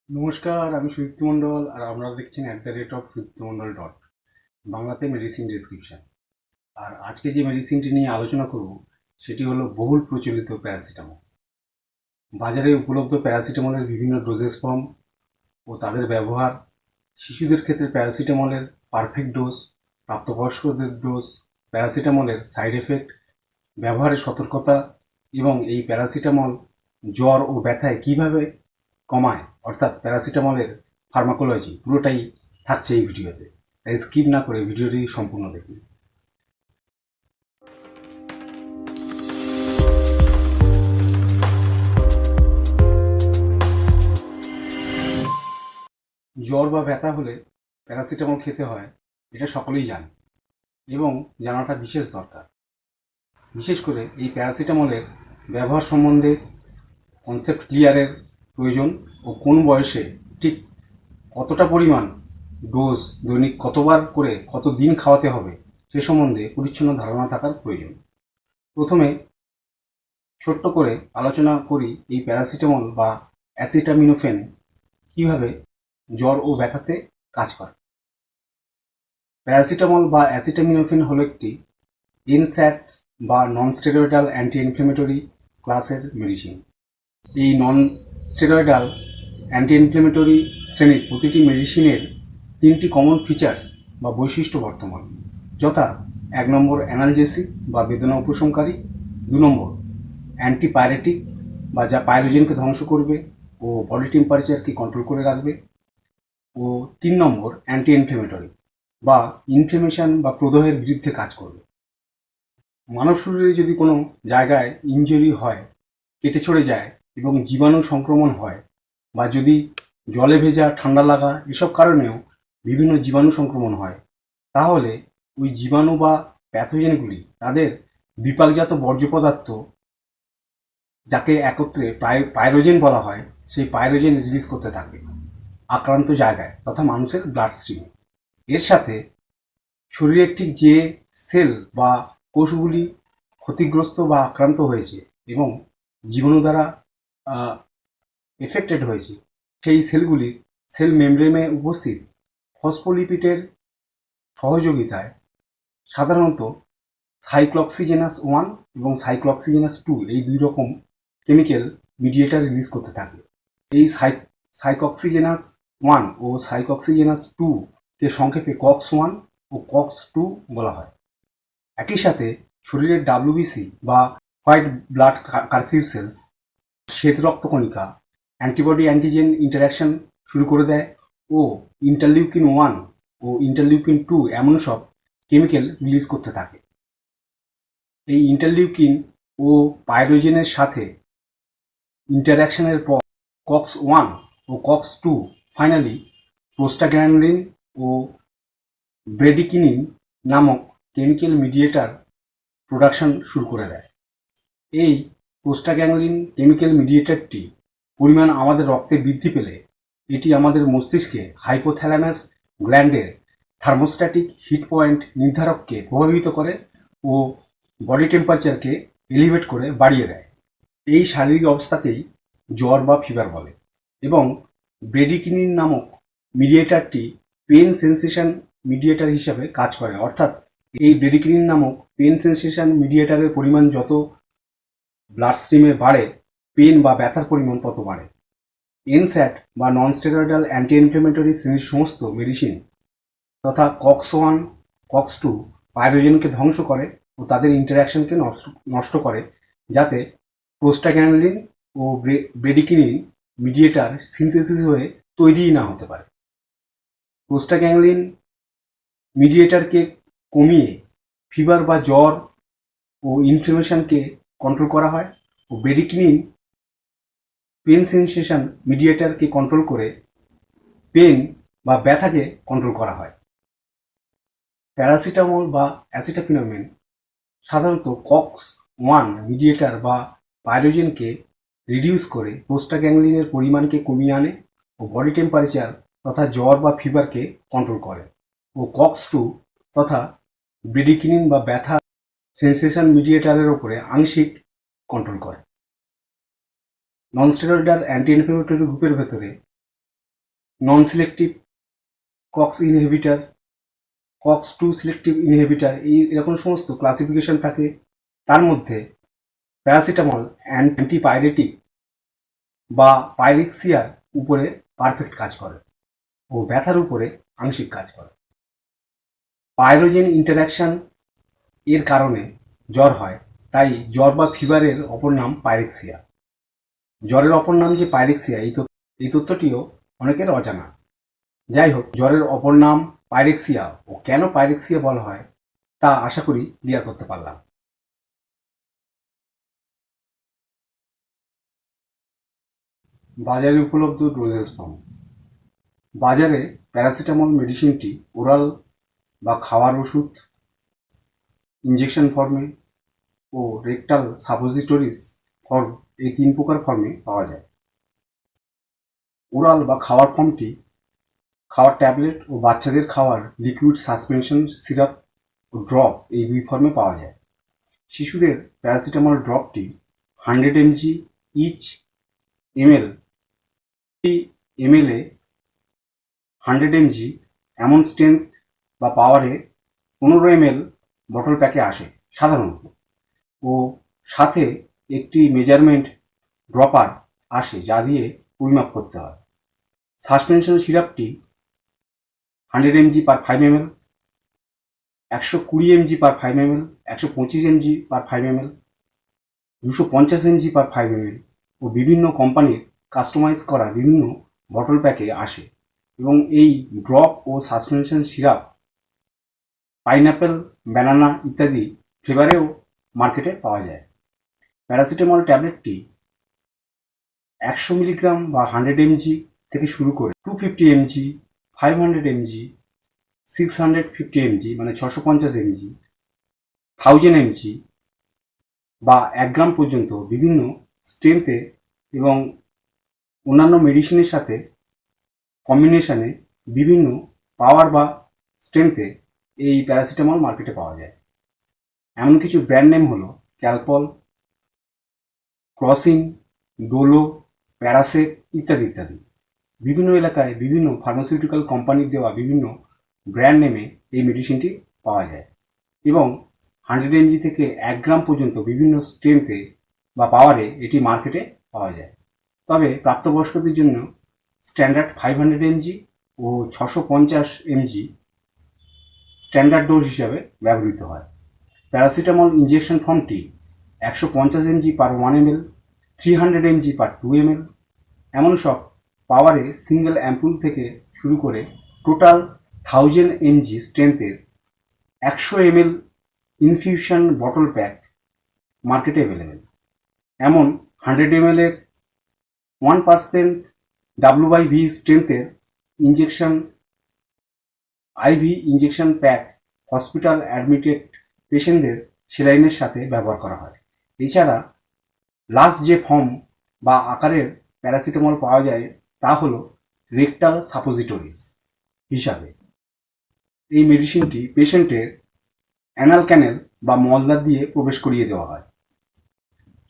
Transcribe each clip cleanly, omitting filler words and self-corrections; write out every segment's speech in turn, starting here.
নমস্কার, আমি সুদীপ্ত মণ্ডল আর আপনারা দেখছেন @সুদীপ্তমণ্ডল বাংলাতে মেডিসিন ডেসক্রিপশন। আর আজকে যে মেডিসিনটি নিয়ে আলোচনা করব সেটি হলো বহুল প্রচলিত প্যারাসিটামল। বাজারে উপলব্ধ প্যারাসিটামলের বিভিন্ন ডোজেস ফর্ম ও তাদের ব্যবহার, শিশুদের ক্ষেত্রে প্যারাসিটামলের পারফেক্ট ডোজ, প্রাপ্তবয়স্কদের ডোজ, প্যারাসিটামলের সাইড এফেক্ট, ব্যবহারের সতর্কতা এবং এই প্যারাসিটামল জ্বর ও ব্যথায় কীভাবে কমায় অর্থাৎ প্যারাসিটামলের ফার্মাকোলজি পুরোটাই থাকছে এই ভিডিওতে। তাই স্কিপ না করে ভিডিওটি সম্পূর্ণ দেখুন। জ্বর বা ব্যথা হলে প্যারাসিটামল খেতে হয়, এটা সকলেই জানে এবং জানাটা বিশেষ দরকার। বিশেষ করে এই প্যারাসিটামলের ব্যবহার সম্বন্ধে কনসেপ্ট ক্লিয়ারের প্রয়োজন ও কোন বয়সে ঠিক কতটা পরিমাণ ডোজ, দৈনিক কতবার করে কত দিন খাওয়াতে হবে সে সম্বন্ধে পরিচ্ছন্ন ধারণা থাকার প্রয়োজন। প্রথমে ছোট্ট করে আলোচনা করি এই প্যারাসিটামল বা অ্যাসিটামিনোফেন কীভাবে জ্বর ও ব্যথাতে কাজ করে। প্যারাসিটামল বা অ্যাসিটামিনোফেন হলো একটি এনস্যাডস বা নন স্টেরয়েডাল অ্যান্টি ইনফ্লেমেটরি ক্লাসের মেডিসিন। এই নন স্টেরয়েডাল অ্যান্টি ইনফ্লেমেটরি শ্রেণীর প্রতিটি মেডিসিনের তিনটি কমন ফিচার্স বা বৈশিষ্ট্য বর্তমান, যথা 1 নম্বর অ্যানালজেসিক বা বেদনা উপশমকারী, 2 নম্বর অ্যান্টিপাইরেটিক বা যা পাইরোজেনকে ধ্বংস করবে ও বডি টেম্পারেচারকে কন্ট্রোল করে রাখবে, ও 3 নম্বর অ্যান্টি ইনফ্লেমেটরি বা ইনফ্লেমেশন বা প্রদাহের বিরুদ্ধে কাজ করবে। মানব শরীরে যদি কোনো জায়গায় ইনজুরি হয়, কেটে ছড়ে যায় এবং জীবাণু সংক্রমণ হয়, বা যদি জলে ভেজা, ঠান্ডা লাগা এসব কারণেও বিভিন্ন জীবাণু সংক্রমণ হয়, তাহলে ওই জীবাণু বা প্যাথোজেনগুলি তাদের বিপাকজাত বর্জ্য পদার্থ, যাকে একত্রে পাইরোজেন বলা হয়, সেই পাইরোজেন রিলিজ করতে থাকে আক্রান্ত জায়গায় তথা মানুষের ব্লাড স্ট্রিমে। এর সাথে শরীরের ঠিক যে সেল বা কোষগুলি ক্ষতিগ্রস্ত বা আক্রান্ত হয়েছে এবং জীবাণু দ্বারা এফেক্টেড হয়েছে, সেই সেলগুলির সেল মেমব্রেনে উপস্থিত ফসফোলিপিডের সহযোগিতায় সাধারণত সাইক্লোঅক্সিজেনাস 1 এবং সাইক্লোঅক্সিজেনাস 2 এই 2 রকম কেমিক্যাল মিডিয়েটার রিলিজ করতে থাকে। এই সাইক্লোঅক্সিজেনাস 1 ও সাইক্লোঅক্সিজেনাস 2 কে সংক্ষেপে কক্স 1 ও কক্স 2 বলা হয়। একই সাথে শরীরের ডাব্লিউবিসি বা হোয়াইট ব্লাড কারফিউসেলস, শ্বেত রক্তকণিকা অ্যান্টিবডি অ্যান্টিজেন ইন্টারাকশন শুরু করে দেয় ও ইন্টারলিউকিন 1 ও ইন্টারলিউকিন 2 এমন সব কেমিক্যাল রিলিজ করতে থাকে। এই ইন্টারলিউকিন ও পাইরোজেনের সাথে ইন্টারাকশনের পর কক্স 1 ও কক্স 2 ফাইনালি প্রোস্টাগ্ল্যান্ডিন ও ব্রেডিকিনিন নামক কেমিক্যাল মিডিয়েটার প্রোডাকশন শুরু করে দেয়। এই প্রোস্টাগ্ল্যান্ডিন কেমিক্যাল মিডিয়েটারটি পরিমাণ আমাদের রক্তে বৃদ্ধি পেলে এটি আমাদের মস্তিষ্কে হাইপোথ্যালামাস গ্ল্যান্ডের থার্মোস্ট্যাটিক হিট পয়েন্ট নির্ধারককে প্রভাবিত করে ও বডি টেম্পারেচারকে এলিভেট করে বাড়িয়ে দেয়। এই শারীরিক অবস্থাকেই জ্বর বা ফিভার বলে। এবং ব্রেডিকিনিন নামক মিডিয়েটারটি পেন সেন্সেশন মিডিয়েটার হিসাবে কাজ করে, অর্থাৎ এই ব্রেডিকিনিন নামক পেন সেন্সেশন মিডিয়েটারের পরিমাণ যত ব্লাড স্ট্রিমে বাড়ে, পেন বা ব্যথার পরিমাণ তত বাড়ে। এনস্যাড বা নন স্টেরয়েডাল অ্যান্টি ইনফ্লেমেটরি শ্রেণীর সমস্ত মেডিসিন তথা কক্স 1 কক্স 2 পাইরোজেনকে ধ্বংস করে ও তাদের ইন্টারাকশনকে নষ্ট করে, যাতে প্রোস্টাগ্ল্যান্ডিন ও ব্রেডিকিনিন মিডিয়েটার সিনথেসিস হয়ে তৈরিই না হতে পারে। প্রোস্টাগ্ল্যান্ডিন মিডিয়েটারকে কমিয়ে ফিভার বা জ্বর ও ইনফ্লেমেশনকে কন্ট্রোল করা হয় ও ব্রেডিকিনিন পেন সেন্সেশন মিডিয়েটারকে কন্ট্রোল করে পেন বা ব্যথাকে কন্ট্রোল করা হয়। প্যারাসিটামল বা অ্যাসিটামিনোফেন সাধারণত কক্স 1 মিডিয়েটার বা পাইরোজেনকে রিডিউস করে প্রোস্টাগ্ল্যান্ডিনের পরিমাণকে কমিয়ে আনে ও বডি টেম্পারেচার তথা জ্বর বা ফিভারকে কন্ট্রোল করে, ও কক্স 2 তথা ব্রেডিকিনিন বা ব্যথা সেন্সেশন মিডিয়েটারের ওপরে আংশিক কন্ট্রোল করে। নন স্টেরয়েডাল অ্যান্টি ইনফ্লেমেটরি গ্রুপের ভেতরে non selective COX inhibitor, COX two selective inhibitor, এরকম সমস্ত ক্লাসিফিকেশন থাকে। তার মধ্যে প্যারাসিটামল অ্যান্টিপাইরেটিক বা পাইরেক্সিয়ার উপরে পারফেক্ট কাজ করে ও ব্যথার উপরে আংশিক কাজ করে। পাইরোজেন ইন্টারঅ্যাকশন এর কারণে জ্বর হয়, তাই জ্বর বা ফিভারের অপর নাম পাইরেক্সিয়া। জ্বরের অপর নাম যে পাইরেক্সিয়া, এই তথ্যটিও অনেকের অজানা। যাই হোক, জ্বরের অপর নাম পাইরেক্সিয়া ও কেন পাইরেক্সিয়া বলা হয় তা আশা করি ক্লিয়ার করতে পারলাম। বাজারে উপলব্ধ ডোজেস ফর্ম। বাজারে প্যারাসিটামল মেডিসিনটি ওরাল বা খাওয়ার ওষুধ, ইঞ্জেকশন ফর্মে ও রেকটাল সাপোজিটরিজ ফর্ম, এই 3 প্রকার ফর্মে পাওয়া যায়। ওরাল বা খাওয়ার ফর্মটি খাওয়ার ট্যাবলেট ও বাচ্চাদের খাওয়ার লিকুইড সাসপেনশন সিরাপ ও ড্রপ, এই 2 ফর্মে পাওয়া যায়। শিশুদের প্যারাসিটামল ড্রপটি 100 mg each ml, ml 100 mg এমন স্ট্রেংথ বা পাওয়ারে 15 ml বটল প্যাকে আসে সাধারণত, ও সাথে একটি মেজারমেন্ট ড্রপার আসে যা দিয়ে পরিমাপ করতে হয়। সাসপেনশন সিরাপটি 100 mg পার 5 ml, 120 mg পার 5 ml, 125 mg পার 5 ml, 250 mg পার 5 ml ও বিভিন্ন কোম্পানির কাস্টমাইজ করা বিভিন্ন বটল প্যাকে আসে। এবং এই ড্রপ ও সাসপেনশন সিরাপ পাইনঅ্যাপেল, ব্যানানা ইত্যাদি ফ্লেভারেও মার্কেটে পাওয়া যায়। প্যারাসিটামল ট্যাবলেটটি 100 মিলিগ্রাম বা 100 mg থেকে শুরু করে 250 mg, 500 mg, 650 mg মানে 650 mg, 1000 mg বা 1 গ্রাম পর্যন্ত বিভিন্ন স্ট্রেংথে এবং অন্যান্য মেডিসিনের সাথে কম্বিনেশনে বিভিন্ন পাওয়ার বা স্ট্রেংথে এই প্যারাসিটামল মার্কেটে পাওয়া যায়। এমন কিছু ব্র্যান্ড নেম হলো ক্যালপল, ক্রসিন, ডোলো, প্যারাসেট ইত্যাদি ইত্যাদি। বিভিন্ন এলাকায় বিভিন্ন ফার্মাসিউটিক্যাল কোম্পানির দেওয়া বিভিন্ন ব্র্যান্ড নেমে এই মেডিসিনটি পাওয়া যায় এবং 100 mg থেকে 1 গ্রাম পর্যন্ত বিভিন্ন স্ট্রেংথে বা পাওয়ারে এটি মার্কেটে পাওয়া যায়। তবে প্রাপ্তবয়স্কদের জন্য স্ট্যান্ডার্ড 500 mg ও 650 mg স্ট্যান্ডার্ড ডোজ হিসাবে ব্যবহৃত হয়। প্যারাসিটামল ইঞ্জেকশন ফর্মটি 150 mg পার 1 ml, 300 mg পার 2 ml এমন সব পাওয়ারে সিঙ্গেল অ্যাম্পুল থেকে শুরু করে টোটাল 1000 mg স্ট্রেংথের 100 ml ইনফিউশন বটল প্যাক মার্কেটে অ্যাভেলেবেল। এমন 100 ml এর 1% W/V স্ট্রেংথের injection IV injection pack hospital admitted পেশেন্টদের সেলাইনের সাথে ব্যবহার করা হয়। এছাড়া লাস্ট যে ফর্ম বা আকারের প্যারাসিটামল পাওয়া যায় তা হলো রেকটাল সাপোজিটরিজ হিসাবে। এই মেডিসিনটি পেশেন্টের অ্যানাল ক্যানেল বা মলদ্বার দিয়ে প্রবেশ করিয়ে দেওয়া হয়।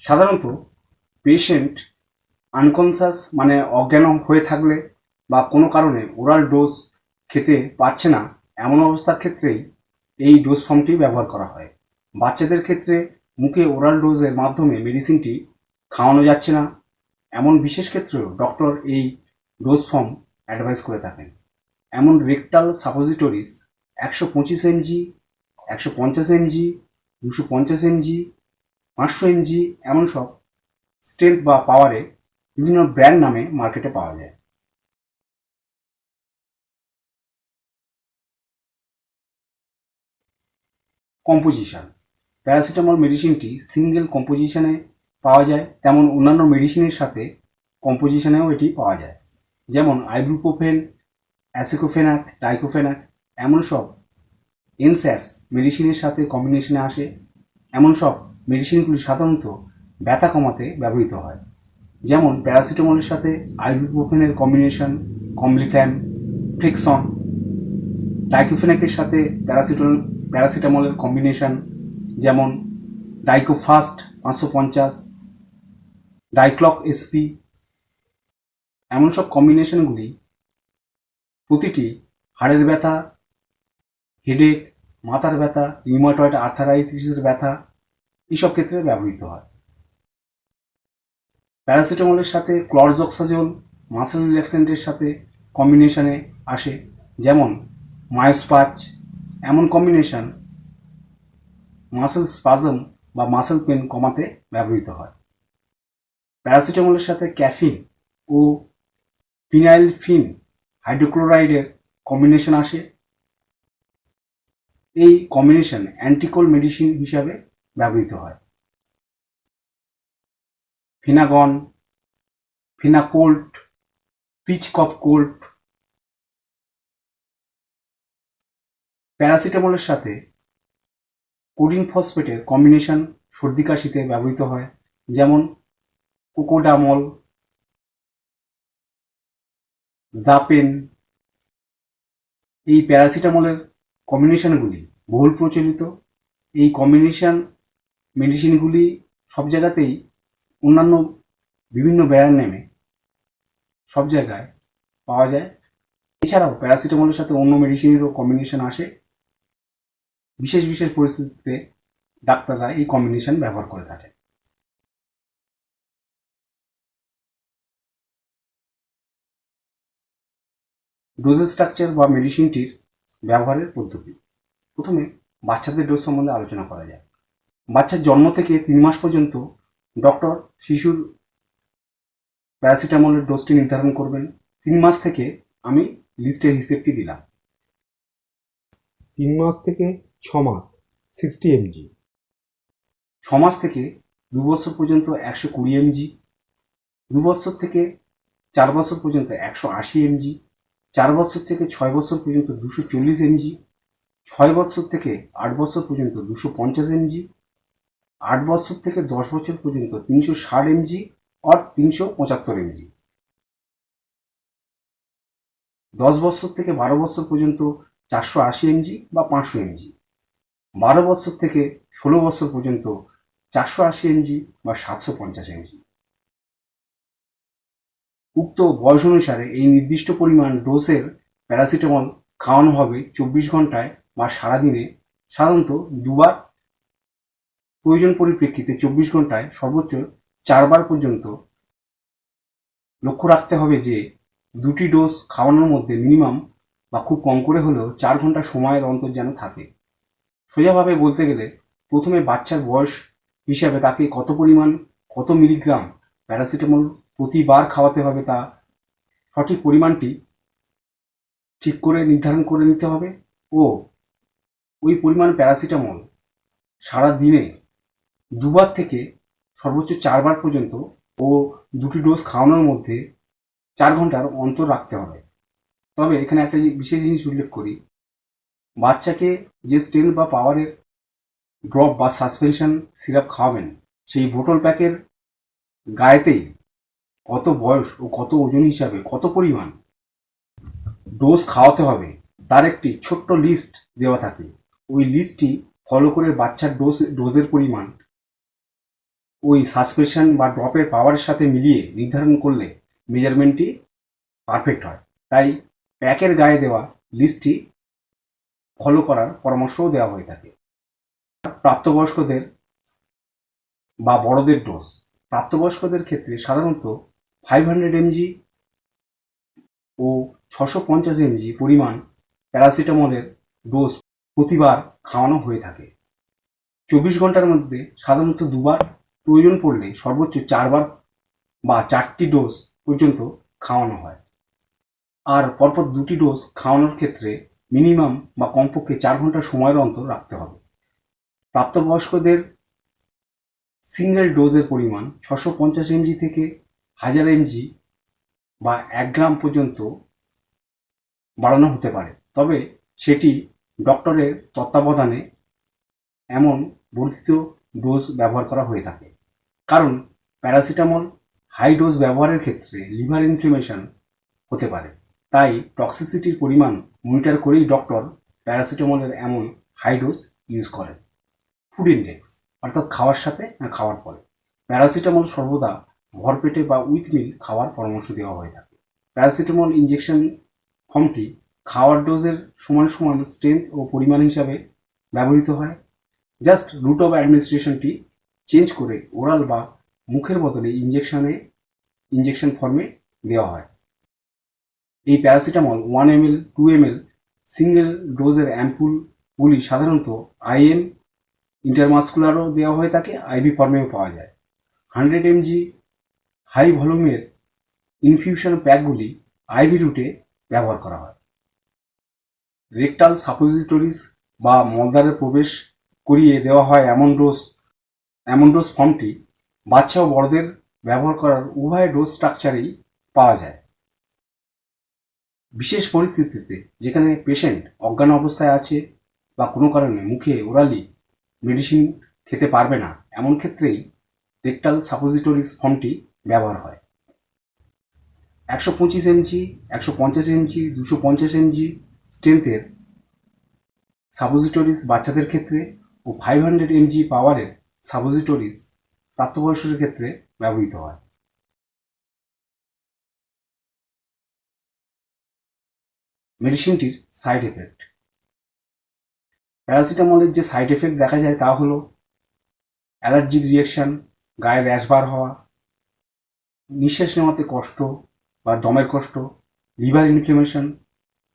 সাধারণত পেশেন্ট আনকনসাস মানে অজ্ঞান হয়ে থাকলে বা কোনো কারণে ওরাল ডোজ খেতে পারছে না, এমন অবস্থার ক্ষেত্রেই এই ডোজ ফর্মটি ব্যবহার করা হয়। বাচ্চাদের ক্ষেত্রে মুখে ওরাল ডোজের মাধ্যমে মেডিসিনটি খাওয়ানো যাচ্ছে না, এমন বিশেষ ক্ষেত্রেও ডক্টর এই ডোজ ফর্ম অ্যাডভাইস করে থাকেন। এমন rectal সাপোজিটরিজ 125 mg, 150 mg, 250 mg, 500 mg এমন সব স্ট্রেংথ বা পাওয়ারে বিভিন্ন ব্র্যান্ড নামে মার্কেটে পাওয়া যায়। কম্পোজিশন। প্যারাসিটামল মেডিসিনটি সিঙ্গেল কম্পোজিশনে পাওয়া যায়, তেমন অন্যান্য মেডিসিনের সাথে কম্পোজিশনেও এটি পাওয়া যায়। যেমন আইবুপ্রোফেন, অ্যাসিক্লোফেনাক, ডাইক্লোফেনাক এমন সব এনস্যাটস মেডিসিনের সাথে কম্বিনেশনে আসে। এমন সব মেডিসিনগুলি সাধারণত ব্যথা কমাতে ব্যবহৃত হয়। যেমন প্যারাসিটামলের সাথে আইবুপ্রোফেনের কম্বিনেশন কমলিফ্যান, ফ্লেক্সন, ডাইক্লোফেনাকের সাথে প্যারাসিটামলের কম্বিনেশন যেমন ডাইকোফাস্ট 550, ডাইক্লক এসপি এমন সব কম্বিনেশনগুলি প্রতিটি হাড়ের ব্যথা, হেডেক, মাথার ব্যথা, রিউমাটয়েড আর্থারাইটিসের ব্যথা এইসব ক্ষেত্রে ব্যবহৃত হয়। প্যারাসিটামলের সাথে ক্লরজক্সাজোল মাসেল রিল্যাক্সেন্টের সাথে কম্বিনেশনে আসে, যেমন মায়োস্পাচ। এমন কম্বিনেশন মাসেল স্পাজম বা মাসেল পেন কমাতে ব্যবহৃত হয়। প্যারাসিটামলের সাথে ক্যাফিন ও ফিনাইলফিন হাইড্রোক্লোরাইডের কম্বিনেশন আসে। এই কম্বিনেশন অ্যান্টিকোল্ড মেডিসিন হিসাবে ব্যবহৃত হয়। ফিনাগন, ফিনাকোল্ট, পিচ কফ কোল্ট। প্যারাসিটামলের সাথে কোডিন ফসফেটের কম্বিনেশন সর্দি কাশিতে ব্যবহৃত হয়, যেমন কোকোডামল, জাপেন। এই প্যারাসিটামলের কম্বিনেশনগুলি বহুল প্রচলিত। এই কম্বিনেশন মেডিসিনগুলি সব জায়গাতেই অন্যান্য বিভিন্ন ব্র্যান্ড নেমে সব জায়গায় পাওয়া যায়। এছাড়াও প্যারাসিটামলের সাথে অন্য মেডিসিনেরও কম্বিনেশন আসে। বিশেষ বিশেষ পরিস্থিতিতে ডাক্তাররা এই কম্বিনেশন ব্যবহার করে থাকে। ডোজেস স্ট্রাকচার বা মেডিসিনটির ব্যবহারের পদ্ধতি। প্রথমে বাচ্চাদের ডোজ সম্বন্ধে আলোচনা করা যায়। বাচ্চার জন্ম থেকে 3 মাস পর্যন্ত ডক্টর শিশুর প্যারাসিটামলের ডোজটি নির্ধারণ করবেন। 3 মাস থেকে আমি লিস্টের হিসেবটি দিলাম। 3 মাস থেকে 6 মাস 60 mg, 6 মাস থেকে 2 বছর পর্যন্ত 120 mg, 2 বছর থেকে 4 বছর পর্যন্ত 180 mg, 4 বছর থেকে 6 বছর পর্যন্ত 240 mg, 6 বছর থেকে 8 বছর পর্যন্ত 250 mg, 8 বছর থেকে 10 বছর পর্যন্ত 360 mg আর 375 mg, 10 বছর থেকে 12 বছর পর্যন্ত 480 mg বা 500 mg, 12 বছর থেকে 16 বছর পর্যন্ত 480 mg বা 750 mg। উক্ত বয়স অনুসারে এই নির্দিষ্ট পরিমাণ ডোজের প্যারাসিটামল খাওয়ানো হবে 24 ঘন্টায় বা সারাদিনে, সাধারণত দুবার, প্রয়োজন পরিপ্রেক্ষিতে 24 ঘন্টায় সর্বোচ্চ 4 বার পর্যন্ত। লক্ষ্য রাখতে হবে যে দুটি ডোজ খাওয়ানোর মধ্যে মিনিমাম বা খুব কম করে হলেও 4 ঘন্টা সময়ের অন্তর যেন থাকে। সোজাভাবে বলতে গেলে প্রথমে বাচ্চার বয়স হিসাবে তাকে কত পরিমাণ, কত মিলিগ্রাম প্যারাসিটামল প্রতিবার খাওয়াতে হবে তা সঠিক পরিমাণটি ঠিক করে নির্ধারণ করে নিতে হবে ও ওই পরিমাণ প্যারাসিটামল সারা দিনে দুবার থেকে সর্বোচ্চ 4 বার পর্যন্ত ও দুটি ডোজ খাওয়ানোর মধ্যে 4 ঘন্টার অন্তর রাখতে হবে। তবে এখানে একটা বিশেষ জিনিস উল্লেখ করি, বাচ্চাকে যে স্ট্রেংথ বা পাওয়ারের ড্রপ বা সাসপেনশন সিরাপ খাওয়াবেন সেই বোতল প্যাকের গায়েতেই কত বয়স ও কত ওজন হিসাবে কত পরিমাণ ডোজ খাওয়াতে হবে তার একটি ছোট্ট লিস্ট দেওয়া থাকে। ওই লিস্টটি ফলো করে বাচ্চার ডোজের পরিমাণ ওই সাসপেনশন বা ড্রপের পাওয়ারের সাথে মিলিয়ে নির্ধারণ করলে মেজারমেন্টটি পারফেক্ট হয়। তাই প্যাকের গায়ে দেওয়া লিস্টটি ফলো করার পরামর্শও দেওয়া হয়ে থাকে। প্রাপ্তবয়স্কদের বা বড়দের ডোজ। প্রাপ্তবয়স্কদের ক্ষেত্রে সাধারণত 500 mg ও 650 mg পরিমাণ প্যারাসিটামলের ডোজ প্রতিবার খাওয়ানো হয়ে থাকে। 24 ঘন্টার মধ্যে সাধারণত দুবার, প্রয়োজন পড়লে সর্বোচ্চ 4 বার বা 4টি ডোজ পর্যন্ত খাওয়ানো হয়। আর পরপর 2টি ডোজ খাওয়ানোর ক্ষেত্রে মিনিমাম বা কমপক্ষে 4 ঘন্টা সময়ের অন্তর রাখতে হবে। প্রাপ্তবয়স্কদের সিঙ্গেল ডোজের পরিমাণ 650 mg থেকে 1000 mg বা 1 গ্রাম পর্যন্ত বাড়ানো হতে পারে, তবে সেটি ডক্টরের তত্ত্বাবধানে এমন বর্ধিত ডোজ ব্যবহার করা হয়ে থাকে। কারণ প্যারাসিটামল হাই ডোজ ব্যবহারের ক্ষেত্রে লিভার ইনফ্লেমেশন হতে পারে, তাই টক্সিসিটির পরিমাণ মনিটর করেই ডক্টর প্যারাসিটামলের এমন হাই ডোজ ইউজ করেন। ফুড ইন্ডেক্স, অর্থাৎ খাওয়ার সাথে না খাওয়ার পরে প্যারাসিটামল সর্বদা ভরপেটে বা উইথ মিল খাওয়ার পরামর্শ দেওয়া হয়ে থাকে। প্যারাসিটামল ইঞ্জেকশন ফর্মটি খাওয়ার ডোজের সমান সমান স্ট্রেংথ ও পরিমাণ হিসাবে ব্যবহৃত হয়। জাস্ট রুট অফ অ্যাডমিনিস্ট্রেশনটি চেঞ্জ করে ওরাল বা মুখের বদলে ইঞ্জেকশন ফর্মে দেওয়া হয়। এই প্যারাসিটামল 1 ml 2 ml সিঙ্গেল ডোজের অ্যাম্পুলগুলি সাধারণত IM ইন্টারমাস্কুলারও দেওয়া হয়ে থাকে, আইভি ফর্মেও পাওয়া যায়। 100 mg হাই ভলিউমের ইনফিউশন প্যাকগুলি আইভি রুটে ব্যবহার করা হয়। রেকটাল সাপোজিটরিজ বা মলদ্বারে প্রবেশ করিয়ে দেওয়া হয় এমন ডোজ ফর্মটি বাচ্চা ও বড়দের ব্যবহার করার উভয় ডোজ স্ট্রাকচারেই পাওয়া যায়। বিশেষ পরিস্থিতিতে যেখানে পেশেন্ট অজ্ঞান অবস্থায় আছে বা কোনো কারণে মুখে ওরালি মেডিসিন খেতে পারবে না, এমন ক্ষেত্রেই রেকটাল সাপোজিটরিজ ফর্মটি ব্যবহার হয়। 125 mg 150 mg 250 mg স্ট্রেংথের সাপোজিটরিজ বাচ্চাদের ক্ষেত্রে ও 500 mg পাওয়ারের সাপোজিটরিজ প্রাপ্তবয়স্কদের ক্ষেত্রে ব্যবহৃত হয়। মেডিসিনটির সাইড এফেক্ট। প্যারাসিটামলের যে সাইড এফেক্ট দেখা যায় তা হলো অ্যালার্জিক রিয়াকশান, গায়ে র্যাশ বার হওয়া, নিঃশ্বাস নেওয়াতে কষ্ট বা দমের কষ্ট, liver inflammation,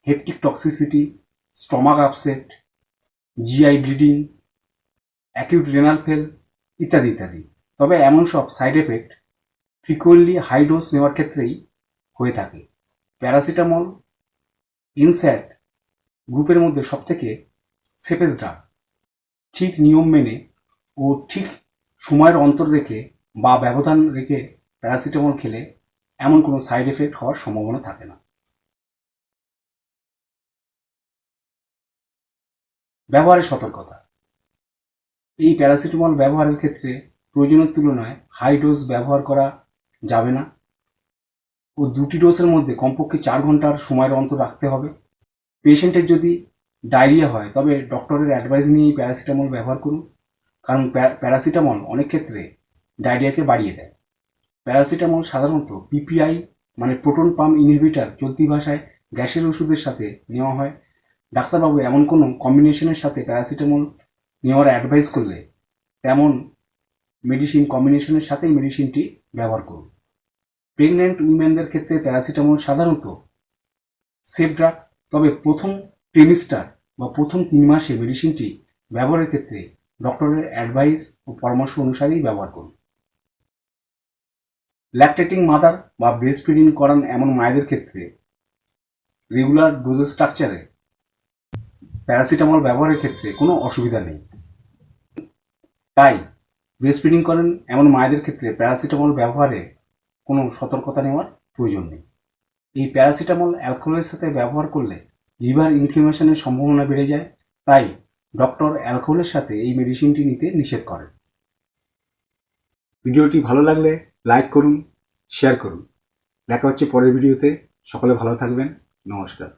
hepatic toxicity, stomach upset, GI bleeding, acute renal fail ইত্যাদি ইত্যাদি। তবে এমন সব side effect frequently high dose নেওয়ার ক্ষেত্রেই হয়ে থাকে। প্যারাসিটামল ইনস্যাট গ্রুপের মধ্যে সবথেকে সেফেস্ট ড্রাগ। ঠিক নিয়ম মেনে ও ঠিক সময়ের অন্তর রেখে বা ব্যবধান রেখে প্যারাসিটামল খেলে এমন কোনো সাইড এফেক্ট হওয়ার সম্ভাবনা থাকে না। ব্যবহারের সতর্কতা। এই প্যারাসিটামল ব্যবহারের ক্ষেত্রে প্রয়োজনের তুলনায় হাই ডোজ ব্যবহার করা যাবে না ও দুটি ডোজের মধ্যে কমপক্ষে 4 ঘন্টার সময়ের অন্তর রাখতে হবে। পেশেন্টের যদি ডায়রিয়া হয় তবে ডক্টরের অ্যাডভাইস নিয়েই প্যারাসিটামল ব্যবহার করুন, কারণ প্যারাসিটামল অনেক ক্ষেত্রে ডায়রিয়াকে বাড়িয়ে দেয়। প্যারাসিটামল সাধারণত পিপিআই মানে প্রোটন পাম্প ইনহিবিটর চলতি ভাষায় গ্যাসের ওষুধের সাথে নেওয়া হয়। ডাক্তারবাবু এমন কোনো কম্বিনেশনের সাথে প্যারাসিটামল নেওয়ার অ্যাডভাইস করলে তেমন মেডিসিন কম্বিনেশনের সাথেই মেডিসিনটি ব্যবহার করুন। প্রেগন্যান্ট উইমেনদের ক্ষেত্রে প্যারাসিটামল সাধারণত সেফ ড্রাগ, তবে প্রথম ট্রিমিস্টার বা প্রথম 3 মাসে মেডিসিনটি ব্যবহারের ক্ষেত্রে ডক্টরের অ্যাডভাইস ও পরামর্শ অনুসারেই ব্যবহার করুন। ল্যাকটেটিং মাদার বা ব্রেস্ট ফিডিং করান এমন মায়েদের ক্ষেত্রে রেগুলার ডোজেস স্ট্রাকচারে প্যারাসিটামল ব্যবহারের ক্ষেত্রে কোনো অসুবিধা নেই। তাই ব্রেস্ট ফিডিং করেন এমন মায়েদের ক্ষেত্রে প্যারাসিটামল ব্যবহারে কোনো সতর্কতা নেওয়ার প্রয়োজন নেই। এই প্যারাসিটামল অ্যালকোহলের সাথে ব্যবহার করলে লিভার ইনফ্লেমেশনের সম্ভাবনা বেড়ে যায়, তাই ডক্টর অ্যালকোহলের সাথে এই মেডিসিনটি নিতে নিষেধ করেন। ভিডিওটি ভালো লাগলে লাইক করুন, শেয়ার করুন। দেখা হচ্ছে পরের ভিডিওতে। সকলে ভালো থাকবেন। নমস্কার।